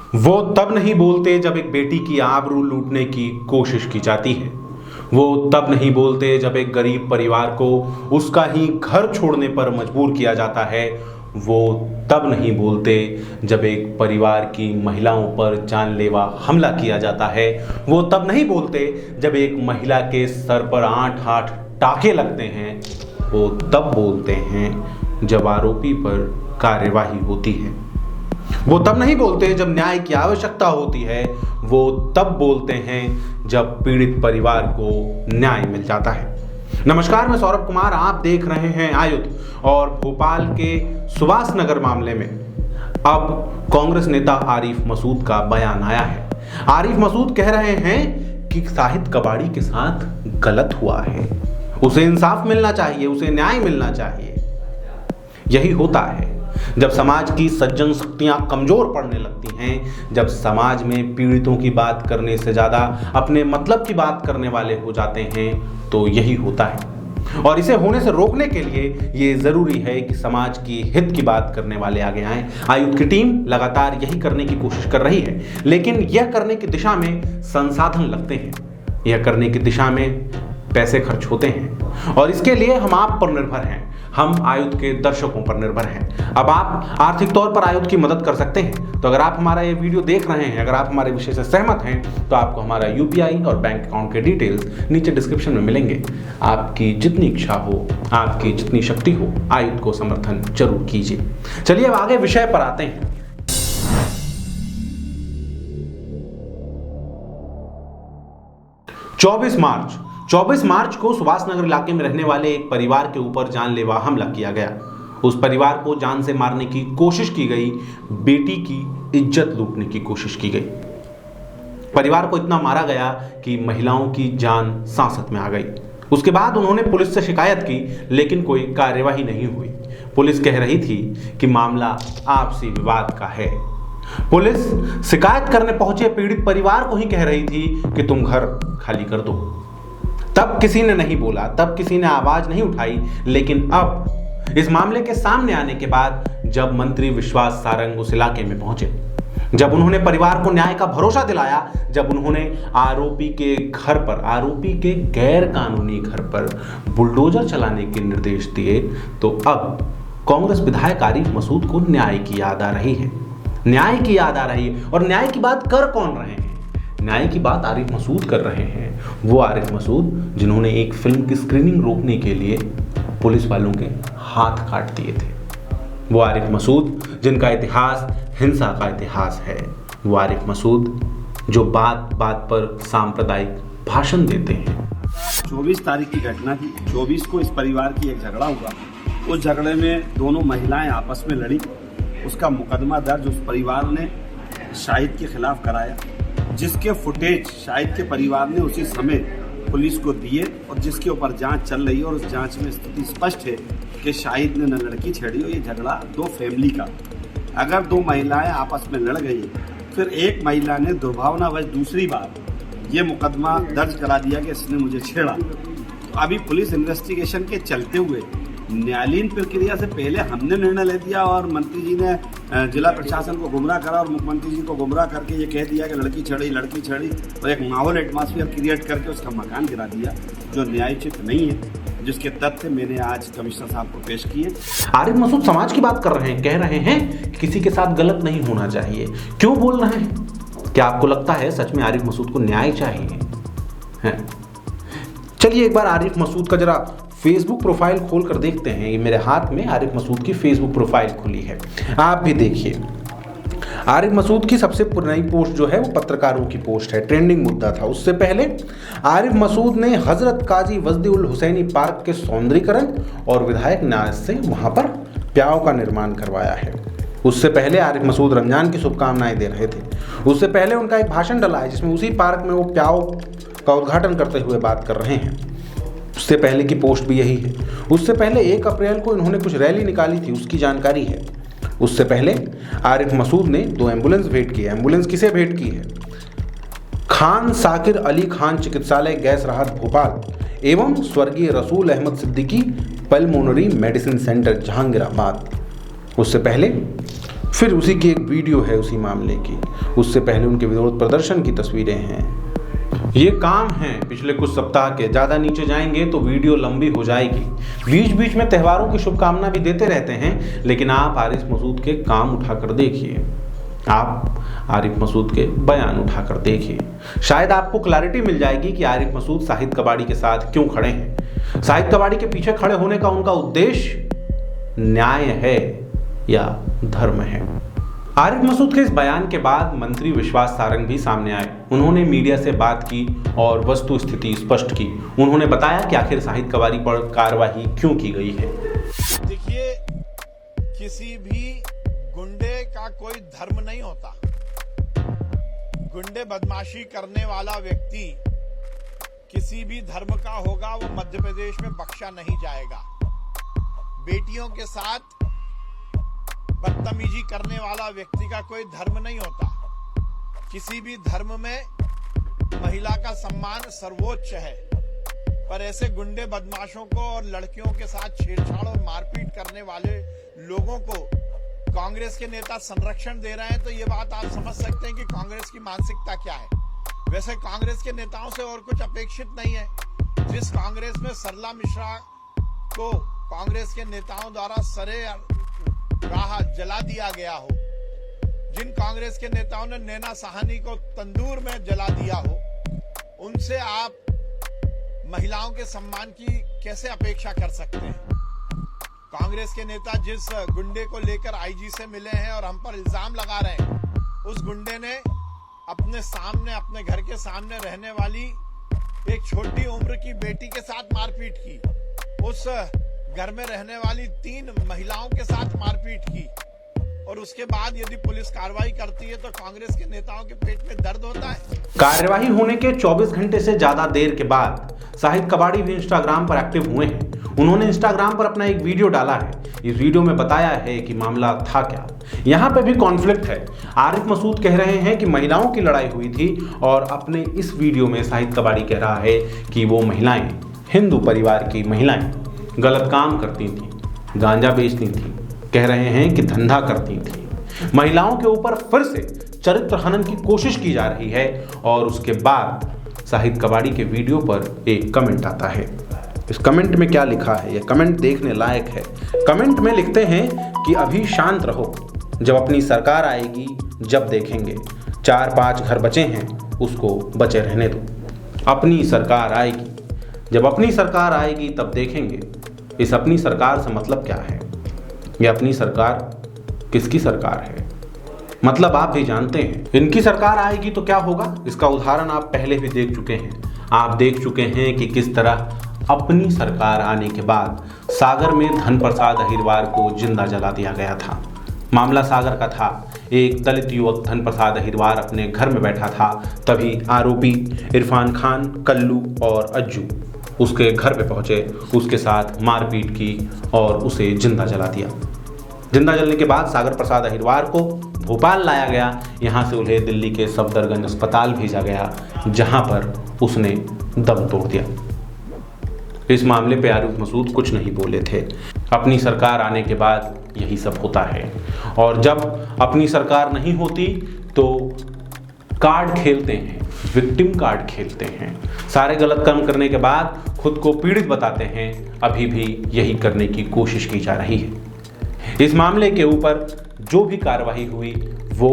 वो तब नहीं बोलते जब एक बेटी की आबरू लूटने की कोशिश की जाती है। वो तब नहीं बोलते जब एक गरीब परिवार को उसका ही घर छोड़ने पर मजबूर किया जाता है। वो तब नहीं बोलते जब एक परिवार की महिलाओं पर जानलेवा हमला किया जाता है। वो तब नहीं बोलते जब एक महिला के सर पर 8-8 टाके लगते हैं। वो तब बोलते हैं जब आरोपी पर कार्यवाही होती है। वो तब नहीं बोलते जब न्याय की आवश्यकता होती है। वो तब बोलते हैं जब पीड़ित परिवार को न्याय मिल जाता है। नमस्कार, मैं सौरभ कुमार, आप देख रहे हैं आयुध। और भोपाल के सुभाष नगर मामले में अब कांग्रेस नेता आरिफ मसूद का बयान आया है। आरिफ मसूद कह रहे हैं कि शाहिद कबाड़ी के साथ गलत हुआ है, उसे इंसाफ मिलना चाहिए, उसे न्याय मिलना चाहिए। यही होता है जब समाज की सज्जन शक्तियां कमजोर पड़ने लगती हैं, जब समाज में पीड़ितों की बात करने से ज्यादा अपने मतलब की बात करने वाले हो जाते हैं, तो यही होता है। और इसे होने से रोकने के लिए ये जरूरी है कि समाज की हित की बात करने वाले आगे आएं। आयुध की टीम लगातार यही करने की कोशिश कर रही है, लेकिन यह करने की दिशा में संसाधन लगते हैं, यह करने की दिशा में पैसे खर्च होते हैं, और इसके लिए हम आप पर निर्भर हैं, हम आयुध के दर्शकों पर निर्भर हैं। अब आप आर्थिक तौर पर आयुध की मदद कर सकते हैं। तो अगर आप हमारा ये वीडियो देख रहे हैं, अगर आप हमारे विषय से सहमत हैं, तो आपको हमारा यूपीआई और बैंक अकाउंट के डिटेल्स नीचे डिस्क्रिप्शन में मिलेंगे। आपकी जितनी इच्छा हो, आपकी जितनी शक्ति हो, आयुध को समर्थन जरूर कीजिए। चलिए अब आगे विषय पर आते हैं। चौबीस मार्च को सुभाष नगर इलाके में रहने वाले एक परिवार के ऊपर जानलेवा हमला किया गया। उस परिवार को जान से मारने की कोशिश की गई, बेटी की इज्जत लूटने की कोशिश की गई। परिवार को इतना मारा गया कि महिलाओं की जान सांसत में आ गई। उसके बाद उन्होंने पुलिस से शिकायत की, लेकिन कोई कार्यवाही नहीं हुई। पुलिस कह रही थी कि मामला आपसी विवाद का है। पुलिस शिकायत करने पहुंचे पीड़ित परिवार को ही कह रही थी कि तुम घर खाली कर दो। तब किसी ने नहीं बोला, तब किसी ने आवाज नहीं उठाई, लेकिन अब इस मामले के सामने आने के बाद जब मंत्री विश्वास सारंग उस इलाके में पहुंचे, जब उन्होंने परिवार को न्याय का भरोसा दिलाया, जब उन्होंने आरोपी के घर पर, आरोपी के गैर कानूनी घर पर बुलडोजर चलाने के निर्देश दिए, तो अब कांग्रेस विधायक आरिफ मसूद को न्याय की याद आ रही है। न्याय की याद आ रही है। और न्याय की बात कर कौन रहे हैं? न्याय की बात आरिफ मसूद कर रहे हैं। वो आरिफ मसूद जिन्होंने एक फिल्म की स्क्रीनिंग रोकने के लिए पुलिस वालों के हाथ काट दिए थे। वो आरिफ मसूद जिनका इतिहास हिंसा का इतिहास है। वो आरिफ मसूद जो बात बात पर सांप्रदायिक भाषण देते हैं। 24 तारीख की घटना थी। 24 को इस परिवार की एक झगड़ा हुआ। उस झगड़े में दोनों महिलाएं आपस में लड़ी। उसका मुकदमा दर्ज उस परिवार ने शाहिद के खिलाफ कराया, जिसके फुटेज शाहिद के परिवार ने उसी समय पुलिस को दिए, और जिसके ऊपर जांच चल रही है। और उस जांच में स्थिति स्पष्ट है कि शाहिद ने न लड़की छेड़ी हो। ये झगड़ा दो फैमिली का। अगर दो महिलाएं आपस में लड़ गई, फिर एक महिला ने दुर्भावनावश दूसरी बार ये मुकदमा दर्ज करा दिया कि इसने मुझे छेड़ा। तो अभी पुलिस इन्वेस्टिगेशन के चलते हुए न्यायालयीन प्रक्रिया से पहले हमने निर्णय ले दिया, और मंत्री जी ने जिला प्रशासन को गुमराह करा, और मुख्यमंत्री जी को गुमराह करके ये कह दिया कि लड़की छड़ी, और एक माहौल एटमॉस्फेयर क्रिएट करके उसका मकान गिरा दिया, जो न्यायोचित नहीं है, जिसके तथ्य मैंने आज कमिश्नर साहब को पेश किए। आरिफ मसूद समाज की बात कर रहे हैं, कह रहे हैं कि किसी के साथ गलत नहीं होना चाहिए। क्यों बोल रहे हैं? क्या आपको लगता है सच में आरिफ मसूद को न्याय चाहिए है? चलिए एक बार आरिफ मसूद का जरा फेसबुक प्रोफाइल खोल कर देखते हैं। ये मेरे हाथ में आरिफ मसूद की फेसबुक प्रोफाइल खुली है, आप भी देखिए। आरिफ मसूद की सबसे पुरानी पोस्ट जो है वो पत्रकारों की पोस्ट है, ट्रेंडिंग मुद्दा था। उससे पहले आरिफ मसूद ने हजरत काजी वजदी उल हुसैनी पार्क के सौंदर्यीकरण और विधायक न्यास से वहां पर प्याव का निर्माण करवाया है। उससे पहले आरिफ मसूद रमजान की शुभकामनाएं दे रहे थे। उससे पहले उनका एक भाषण डला है जिसमें उसी पार्क में वो प्याव का उद्घाटन करते हुए बात कर रहे हैं। उससे पहले की पोस्ट भी यही है। उससे पहले 1 अप्रैल को इन्होंने कुछ रैली निकाली थी, उसकी जानकारी है। उससे पहले आरिफ मसूद ने 2 एम्बुलेंस भेंट की है। एम्बुलेंस किसे भेंट की है? खान साकिर अली खान चिकित्सालय गैस राहत भोपाल एवं स्वर्गीय Rasool Ahmad Siddiqui pulmonary medicine centre Jahangirabad. उससे पहले फिर उसी की एक वीडियो है उसी मामले की, उससे पहले उनके विरोध प्रदर्शन की तस्वीरें हैं। ये काम है पिछले कुछ सप्ताह के, ज़्यादा नीचे जाएंगे तो वीडियो लंबी हो जाएगी। बीच बीच में त्योहारों की शुभकामना भी देते रहते हैं, लेकिन आप आरिफ मसूद के काम उठाकर देखिए, आप आरिफ मसूद के बयान उठाकर देखिए, शायद आपको क्लैरिटी मिल जाएगी कि आरिफ मसूद शाहिद कबाड़ी के साथ क्यों खड़े हैं। शाहिद कबाड़ी के पीछे खड़े होने का उनका उद्देश्य न्याय है या धर्म है। आरिफ मसूद के इस बयान के बाद मंत्री विश्वास सारंग भी सामने आए। उन्होंने मीडिया से बात की और वस्तु स्थिति स्पष्ट की। उन्होंने बताया कि आखिर शाहिद कबाड़ी पर कार्रवाई क्यों की गई है। देखिए, किसी भी गुंडे का कोई धर्म नहीं होता। गुंडे बदमाशी करने वाला व्यक्ति किसी भी धर्म का होगा, वो मध्य प्रदेश में बख्शा नहीं जाएगा। बेटियों के साथ बदतमीजी करने वाला व्यक्ति का कोई धर्म नहीं होता। किसी भी धर्म में महिला का सम्मान सर्वोच्च है, पर ऐसे गुंडे बदमाशों को और लड़कियों के साथ छेड़छाड़ और मारपीट करने वाले लोगों को कांग्रेस के नेता संरक्षण दे रहे हैं, तो ये बात आप समझ सकते हैं कि कांग्रेस की मानसिकता क्या है। वैसे कांग्रेस के नेताओं से और कुछ अपेक्षित नहीं है। जिस कांग्रेस में सरला मिश्रा को कांग्रेस के नेताओं द्वारा सरे राह जला दिया गया हो, जिन कांग्रेस के नेताओं ने नैना साहनी को तंदूर में जला दिया हो, उनसे आप महिलाओं के सम्मान की कैसे अपेक्षा कर सकते हैं। कांग्रेस के नेता जिस गुंडे को लेकर आईजी से मिले हैं और हम पर इल्जाम लगा रहे हैं, उस गुंडे ने अपने सामने, अपने घर के सामने रहने वाली एक छोटी उम्र की बेटी के साथ मारपीट की, उस घर में रहने वाली 3 महिलाओं के साथ मारपीट की, और उसके बाद यदि पुलिस कार्रवाई करती है तो कांग्रेस के नेताओं के पेट में दर्द होता है। कार्यवाही होने के 24 घंटे से ज्यादा देर के बाद शाहिद कबाड़ी भी इंस्टाग्राम पर एक्टिव हुए हैं। उन्होंने इंस्टाग्राम पर अपना एक वीडियो डाला है। इस वीडियो में बताया है कि मामला था क्या। यहाँ पे भी कॉन्फ्लिक्ट है। आरिफ मसूद कह रहे हैं कि महिलाओं की लड़ाई हुई थी, और अपने इस वीडियो में शाहिद कबाड़ी कह रहा है कि वो महिलाएं, हिंदू परिवार की महिलाएं गलत काम करती थी, गांजा बेचती थी, कह रहे हैं कि धंधा करती थी। महिलाओं के ऊपर फिर से चरित्र हनन की कोशिश की जा रही है। और उसके बाद शाहिद कबाड़ी के वीडियो पर एक कमेंट आता है। इस कमेंट में क्या लिखा है, यह कमेंट देखने लायक है। कमेंट में लिखते हैं कि अभी शांत रहो, जब अपनी सरकार आएगी जब देखेंगे। 4-5 घर बचे हैं, उसको बचे रहने दो। अपनी सरकार आएगी, जब अपनी सरकार आएगी तब देखेंगे। इस अपनी सरकार से मतलब क्या है? यह अपनी सरकार किसकी सरकार है? मतलब आप भी जानते हैं। इनकी सरकार आएगी तो क्या होगा, इसका उदाहरण आप पहले भी देख चुके हैं। आप देख चुके हैं कि किस तरह अपनी सरकार आने के बाद सागर में धन प्रसाद अहिरवार को जिंदा जला दिया गया था। मामला सागर का था। एक दलित युवक धन प्रसाद अहिरवार अपने घर में बैठा था, तभी आरोपी इरफान खान, कल्लू और अज्जू उसके घर पे पहुंचे, उसके साथ मारपीट की और उसे जिंदा जला दिया। जिंदा जलने के बाद सागर प्रसाद अहिरवार को भोपाल लाया गया। यहाँ से उन्हें दिल्ली के सफदरजंग अस्पताल भेजा गया, जहाँ पर उसने दम तोड़ दिया। इस मामले पे आरिफ मसूद कुछ नहीं बोले थे। अपनी सरकार आने के बाद यही सब होता है, और जब अपनी सरकार नहीं होती तो कार्ड खेलते हैं, विक्टिम कार्ड खेलते हैं। सारे गलत कर्म करने के बाद खुद को पीड़ित बताते हैं। अभी भी यही करने की कोशिश की जा रही है। इस मामले के ऊपर जो भी कार्रवाई हुई वो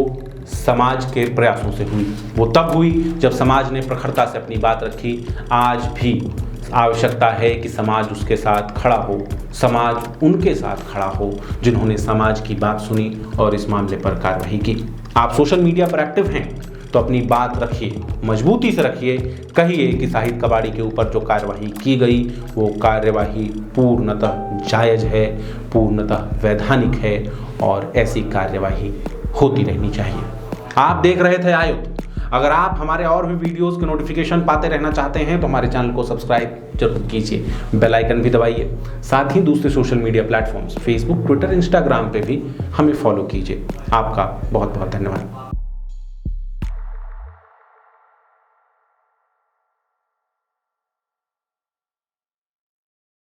समाज के प्रयासों से हुई। वो तब हुई जब समाज ने प्रखरता से अपनी बात रखी। आज भी आवश्यकता है कि समाज उसके साथ खड़ा हो, समाज उनके साथ खड़ा हो जिन्होंने समाज की बात सुनी और इस मामले पर कार्रवाई की। आप सोशल मीडिया पर एक्टिव हैं तो अपनी बात रखिए, मजबूती से रखिए। कहिए कि शाहिद कबाड़ी के ऊपर जो कार्रवाई की गई वो कार्रवाई पूर्णतः जायज़ है, पूर्णतः वैधानिक है, और ऐसी कार्रवाई होती रहनी चाहिए। आप देख रहे थे आयुक्त। अगर आप हमारे और भी वीडियोस के नोटिफिकेशन पाते रहना चाहते हैं तो हमारे चैनल को सब्सक्राइब जरूर कीजिए, बेल आइकन भी दबाइए। साथ ही दूसरे social media platforms Facebook, Twitter, Instagram पे भी हमें फॉलो कीजिए। आपका बहुत बहुत धन्यवाद।